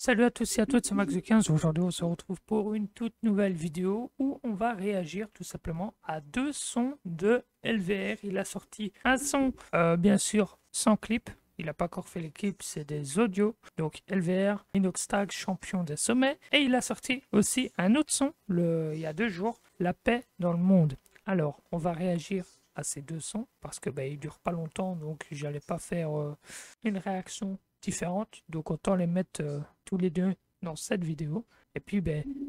Salut à tous et à toutes, c'est Max de 15. Aujourd'hui, on se retrouve pour une toute nouvelle vidéo où on va réagir tout simplement à deux sons de LVR. Il a sorti un son, bien sûr, sans clip. Il n'a pas encore fait les clips, c'est des audios. Donc LVR, Inoxtag, champion des sommets. Et il a sorti aussi un autre son il y a 2 jours, La paix dans le monde. Alors, on va réagir à ces deux sons parce que ils durent pas longtemps, donc j'allais pas faire une réaction différente, donc autant les mettre tous les deux dans cette vidéo. Et puis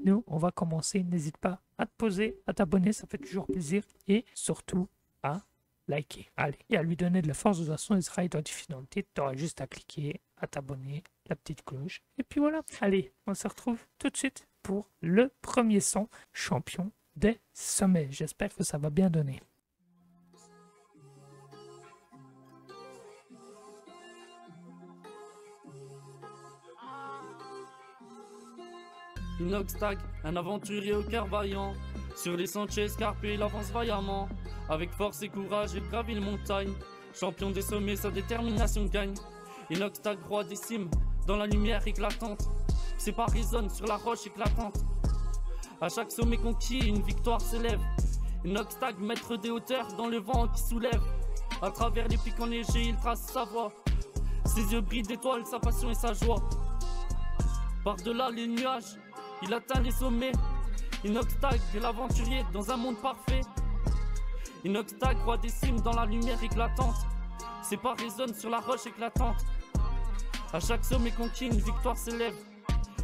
nous on va commencer. N'hésite pas à te poser, à t'abonner, ça fait toujours plaisir, et surtout à liker, allez, et à lui donner de la force. De toute façon il sera identifié dans le titre, tu auras juste à cliquer, à t'abonner, la petite cloche, et puis voilà. Allez, on se retrouve tout de suite pour le premier son, champion des sommets. J'espère que ça va bien donner. Inoxtag, un aventurier au cœur vaillant. Sur les sentiers escarpés, il avance vaillamment. Avec force et courage, il gravit les montagnes. Champion des sommets, sa détermination gagne. Inoxtag, roi des cimes, dans la lumière éclatante. Ses pas résonnent sur la roche éclatante. À chaque sommet conquis, une victoire s'élève. Inoxtag, maître des hauteurs, dans le vent qui soulève. À travers les pics enneigés, il trace sa voie. Ses yeux brillent d'étoiles, sa passion et sa joie. Par-delà les nuages, il atteint les sommets. Inoxtag, l'aventurier dans un monde parfait. Inoxtag, roi des cimes dans la lumière éclatante. Ses pas résonnent sur la roche éclatante. À chaque sommet conquis, une victoire s'élève.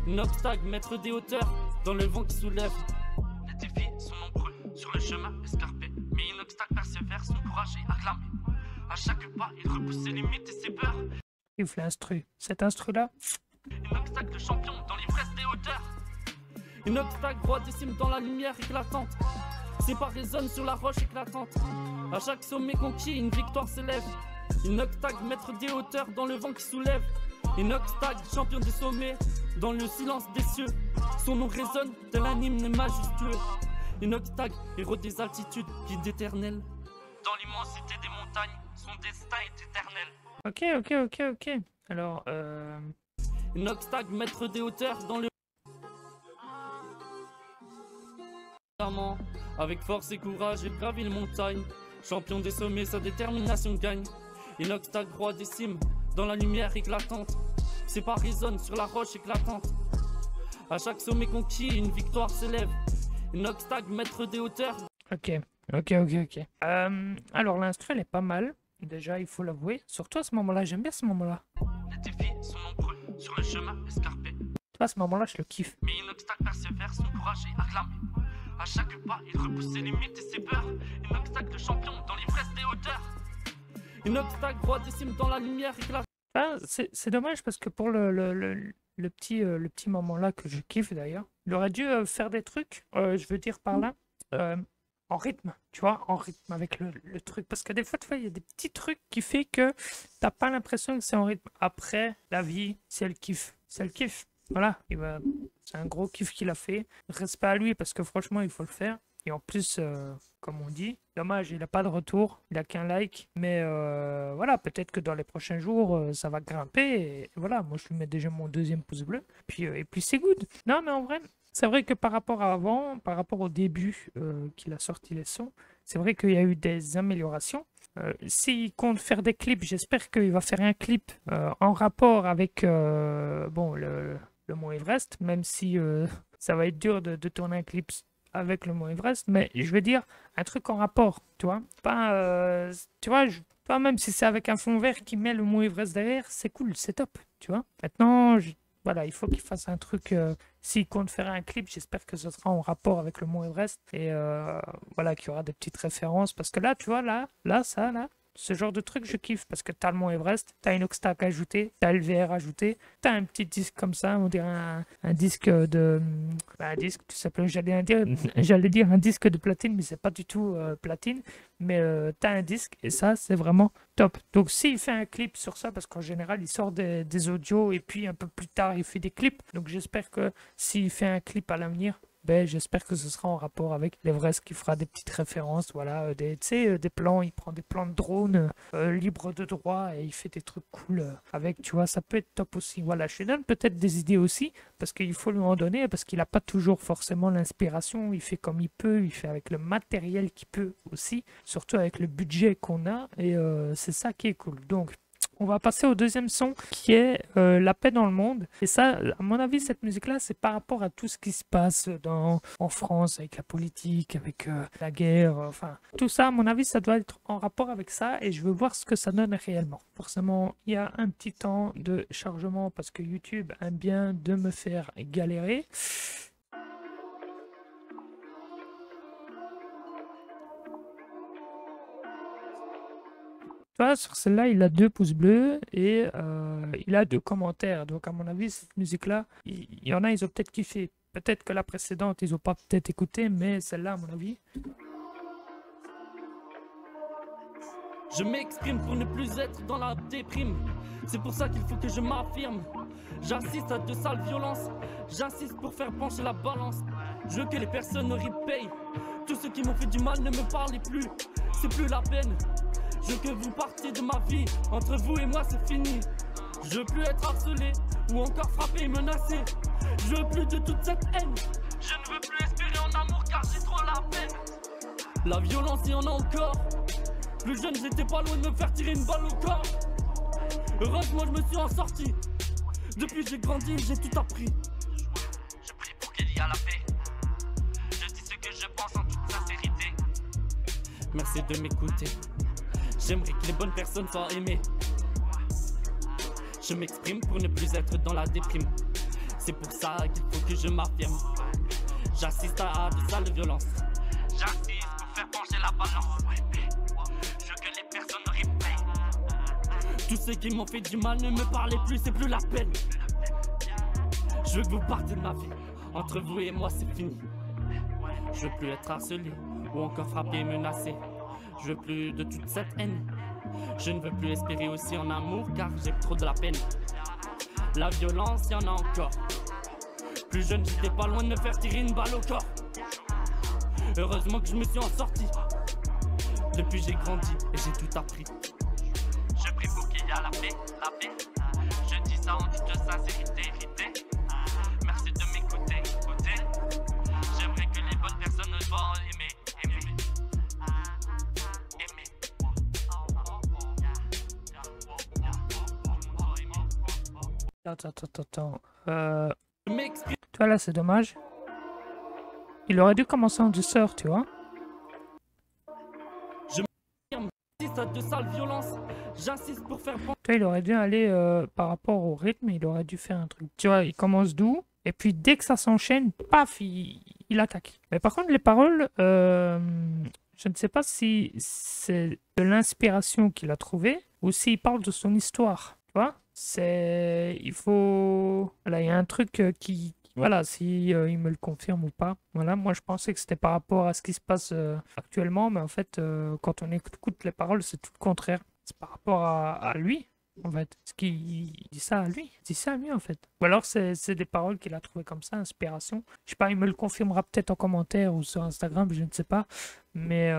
Inoxtag, maître des hauteurs, dans le vent qui soulève. Les défis sont nombreux sur le chemin escarpé, mais Inoxtag persévère, son courage est acclamé. À chaque pas, il repousse ses limites et ses peurs. Il fait l'instru. Cet instru-là, Inoxtag, le champion dans l'ivresse des hauteurs. Inoxtag, roi des cimes dans la lumière éclatante. Ses pas résonnent sur la roche éclatante. À chaque sommet conquis, une victoire s'élève. Inoxtag, maître des hauteurs, dans le vent qui soulève. Inoxtag, champion des sommets, dans le silence des cieux. Son nom résonne tel un hymne majestueux. Inoxtag, héros des altitudes, guide éternel. Dans l'immensité des montagnes, son destin est éternel. ok. Alors, Inoxtag, maître des hauteurs, dans le... Avec force et courage, il gravit les montagnes. Champion des sommets, sa détermination gagne. Inoxtag, roi des cimes, dans la lumière éclatante. Ses pas résonnent sur la roche éclatante. À chaque sommet conquis, une victoire s'élève. Inoxtag, maître des hauteurs. ok. Alors, l'instru, elle est pas mal. Déjà, il faut l'avouer. Surtout à ce moment-là, j'aime bien ce moment-là. Les défis sont nombreux sur le chemin escarpé, À ce moment-là, je le kiffe. mais Inoxtag persévère, son courage est acclamé. À chaque pas, il repousse ses limites et ses peurs. Inoxtag, le champion dans l'ivresse des hauteurs. Inoxtag, roi des cimes dans la lumière éclatante. Ah, c'est dommage parce que pour le petit moment-là que je kiffe d'ailleurs, il aurait dû faire des trucs, je veux dire par là, en rythme, tu vois, en rythme avec le truc. Parce que des fois, tu vois, il y a des petits trucs qui fait que t'as pas l'impression que c'est en rythme. Après, la vie, c'est le kiff. C'est le kiff. Voilà, c'est un gros kiff qu'il a fait. Respect à lui parce que franchement, il faut le faire. Et en plus, comme on dit, dommage, il n'a pas de retour, il n'a qu'un like. Mais voilà, peut-être que dans les prochains jours, ça va grimper. Et voilà, moi je lui mets déjà mon 2e pouce bleu. Et puis c'est good. Non, mais en vrai, c'est vrai que par rapport à avant, par rapport au début qu'il a sorti les sons, c'est vrai qu'il y a eu des améliorations. S'il compte faire des clips, j'espère qu'il va faire un clip en rapport avec bon, le Mont Everest, même si ça va être dur de tourner un clip avec le Mont Everest, mais je veux dire un truc en rapport, tu vois, pas, tu vois, pas même si c'est avec un fond vert qui met le Mont Everest derrière, c'est cool, c'est top, tu vois. Maintenant, voilà, il faut qu'il fasse un truc, s'il compte faire un clip, j'espère que ce sera en rapport avec le Mont Everest, et voilà, qu'il y aura des petites références, parce que là, tu vois, là, ce genre de truc, je kiffe parce que t'as le Mont Everest, t'as Inoxtag ajouté, t'as LVR ajouté, t'as un petit disque comme ça, on dirait un disque de... un disque, tout simplement, j'allais dire un disque de platine, mais c'est pas du tout platine, mais t'as un disque et ça, c'est vraiment top. Donc s'il fait un clip sur ça, parce qu'en général, il sort des audios et puis un peu plus tard, il fait des clips, donc j'espère que s'il fait un clip à l'avenir, ben, j'espère que ce sera en rapport avec l'Everest qui fera des petites références, voilà, tu sais, des plans, il prend des plans de drone libres de droit et il fait des trucs cool avec, tu vois, ça peut être top aussi. Voilà, je lui donne peut-être des idées aussi, parce qu'il faut lui en donner, parce qu'il n'a pas toujours forcément l'inspiration, il fait comme il peut, il fait avec le matériel qu'il peut aussi, surtout avec le budget qu'on a, et c'est ça qui est cool. Donc, on va passer au deuxième son qui est La paix dans le monde. Et ça, à mon avis, cette musique-là, c'est par rapport à tout ce qui se passe en France, avec la politique, avec la guerre, enfin, tout ça, à mon avis, ça doit être en rapport avec ça et je veux voir ce que ça donne réellement. Forcément, il y a un petit temps de chargement parce que YouTube aime bien de me faire galérer. Sur celle-là, il a 2 pouces bleus et il a 2 commentaires. Donc, à mon avis, cette musique-là, il y en a, ils ont peut-être kiffé. Peut-être que la précédente, ils n'ont pas peut-être écouté, mais celle-là, à mon avis. Je m'exprime pour ne plus être dans la déprime. C'est pour ça qu'il faut que je m'affirme. J'assiste à de sales violences. J'insiste pour faire pencher la balance. Je veux que les personnes repayent. Tous ceux qui m'ont fait du mal ne me parlez plus. C'est plus la peine. Je veux que vous partiez de ma vie. Entre vous et moi c'est fini. Je veux plus être harcelé ou encore frappé et menacé. Je veux plus de toute cette haine. Je ne veux plus espérer en amour car j'ai trop la peine. La violence il y en a encore. Plus jeune j'étais pas loin de me faire tirer une balle au corps. Heureusement je me suis en sorti. Depuis j'ai grandi, j'ai tout appris. Je prie pour qu'il y ait la paix. Je dis ce que je pense en toute sincérité. Merci de m'écouter. J'aimerais que les bonnes personnes soient aimées. Je m'exprime pour ne plus être dans la déprime. C'est pour ça qu'il faut que je m'affirme. J'assiste à de sales violences. J'insiste pour faire pencher la balance. Je veux que les personnes repayent. Tous ceux qui m'ont fait du mal ne me parlez plus, c'est plus la peine. Je veux que vous partiez de ma vie. Entre vous et moi c'est fini. Je veux plus être harcelé ou encore frappé et menacé. Je veux plus de toute cette haine. Je ne veux plus espérer aussi en amour car j'ai trop de la peine. La violence, y en a encore. Plus jeune, j'étais pas loin de me faire tirer une balle au corps. Heureusement que je me suis en sorti. Depuis j'ai grandi et j'ai tout appris. Je prie pour qu'il y ait la paix, la paix. Je dis ça en toute sincérité. Merci de m'écouter, écouter. J'aimerais que les bonnes personnes soient aimées. Attends. Tu vois, là, c'est dommage. Il aurait dû commencer en douceur, tu vois. Je m'exprime à de sales violences. J'assiste pour faire... Tu vois, il aurait dû aller par rapport au rythme, il aurait dû faire un truc. Tu vois, il commence doux, et puis dès que ça s'enchaîne, paf, il attaque. Mais par contre, les paroles, je ne sais pas si c'est de l'inspiration qu'il a trouvé, ou s'il parle de son histoire, tu vois. Il faut... Voilà, il y a un truc qui... Voilà, si il me le confirme ou pas. Voilà, moi je pensais que c'était par rapport à ce qui se passe actuellement, mais en fait, quand on écoute les paroles, c'est tout le contraire. C'est par rapport à lui, en fait. Ce qu'il dit ça à lui. Il dit ça à lui, en fait. Ou alors c'est des paroles qu'il a trouvées comme ça, inspiration. Je sais pas, il me le confirmera peut-être en commentaire ou sur Instagram, je ne sais pas. Mais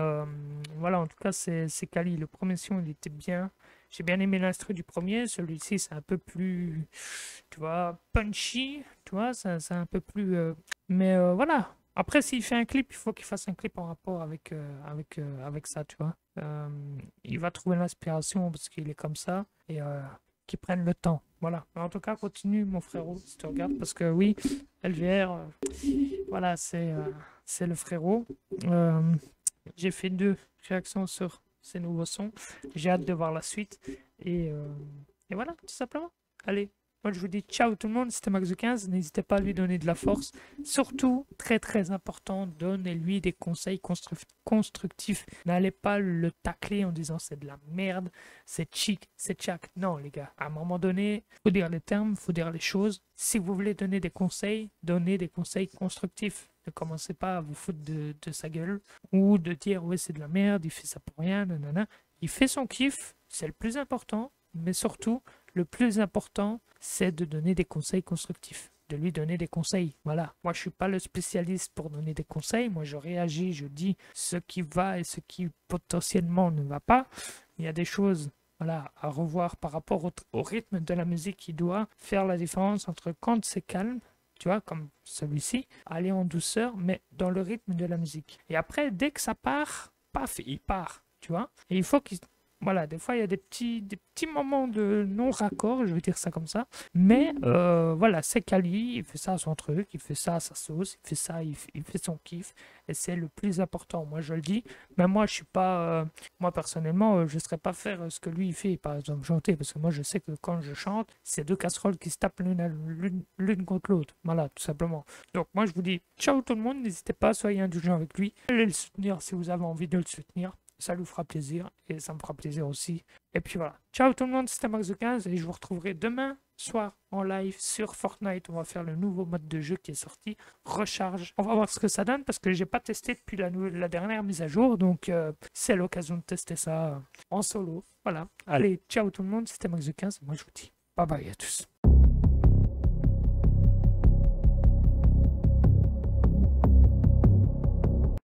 voilà, en tout cas, c'est quali. Le premier son, il était bien. J'ai bien aimé l'instru du premier. Celui-ci, c'est un peu plus, tu vois, punchy. Tu vois, c'est un peu plus... Mais voilà. Après, s'il fait un clip, il faut qu'il fasse un clip en rapport avec ça, tu vois. Il va trouver l'inspiration parce qu'il est comme ça. Et qu'il prenne le temps. Voilà. Mais en tout cas, continue, mon frérot, si tu regardes. Parce que oui, LVR, voilà, c'est le frérot. J'ai fait 2 réactions sur ces nouveaux sons. J'ai hâte de voir la suite. Et voilà, tout simplement. Allez, moi je vous dis ciao tout le monde. C'était Max de 15. N'hésitez pas à lui donner de la force. Surtout, très très important, donnez-lui des conseils constructifs. N'allez pas le tacler en disant c'est de la merde, c'est chic, c'est tchac. Non les gars, à un moment donné, faut dire les termes, faut dire les choses. Si vous voulez donner des conseils, donnez des conseils constructifs. Ne commencez pas à vous foutre de sa gueule ou de dire ouais c'est de la merde, il fait ça pour rien, nanana. Il fait son kiff, c'est le plus important, mais surtout le plus important c'est de donner des conseils constructifs. de lui donner des conseils. Voilà. Moi, je suis pas le spécialiste pour donner des conseils. Moi, je réagis, je dis ce qui va et ce qui potentiellement ne va pas. Il y a des choses, voilà, à revoir par rapport au rythme de la musique qui doit faire la différence entre quand c'est calme, tu vois, comme celui-ci, aller en douceur, mais dans le rythme de la musique. Et après, dès que ça part, paf, il part, tu vois. Et il faut qu'il... Voilà, des fois, il y a des petits moments de non-raccord, je vais dire ça comme ça. Mais voilà, c'est Kali, il fait ça à son truc, il fait ça à sa sauce, il fait ça, il fait son kiff. Et c'est le plus important, moi je le dis. Mais moi, je suis pas... moi, personnellement, je ne saurais pas faire ce que lui, il fait, par exemple, chanter. Parce que moi, je sais que quand je chante, c'est deux casseroles qui se tapent l'une contre l'autre. Voilà, tout simplement. Donc, moi, je vous dis, ciao tout le monde, n'hésitez pas, soyez indulgents avec lui. Allez le soutenir si vous avez envie de le soutenir. Ça lui fera plaisir et ça me fera plaisir aussi. Et puis voilà. Ciao tout le monde, c'était Max de 15 et je vous retrouverai demain soir en live sur Fortnite. On va faire le nouveau mode de jeu qui est sorti, Recharge. On va voir ce que ça donne parce que j'ai pas testé depuis la dernière mise à jour. Donc c'est l'occasion de tester ça en solo. Voilà. Allez, ciao tout le monde, c'était Max de 15. Moi je vous dis bye bye à tous.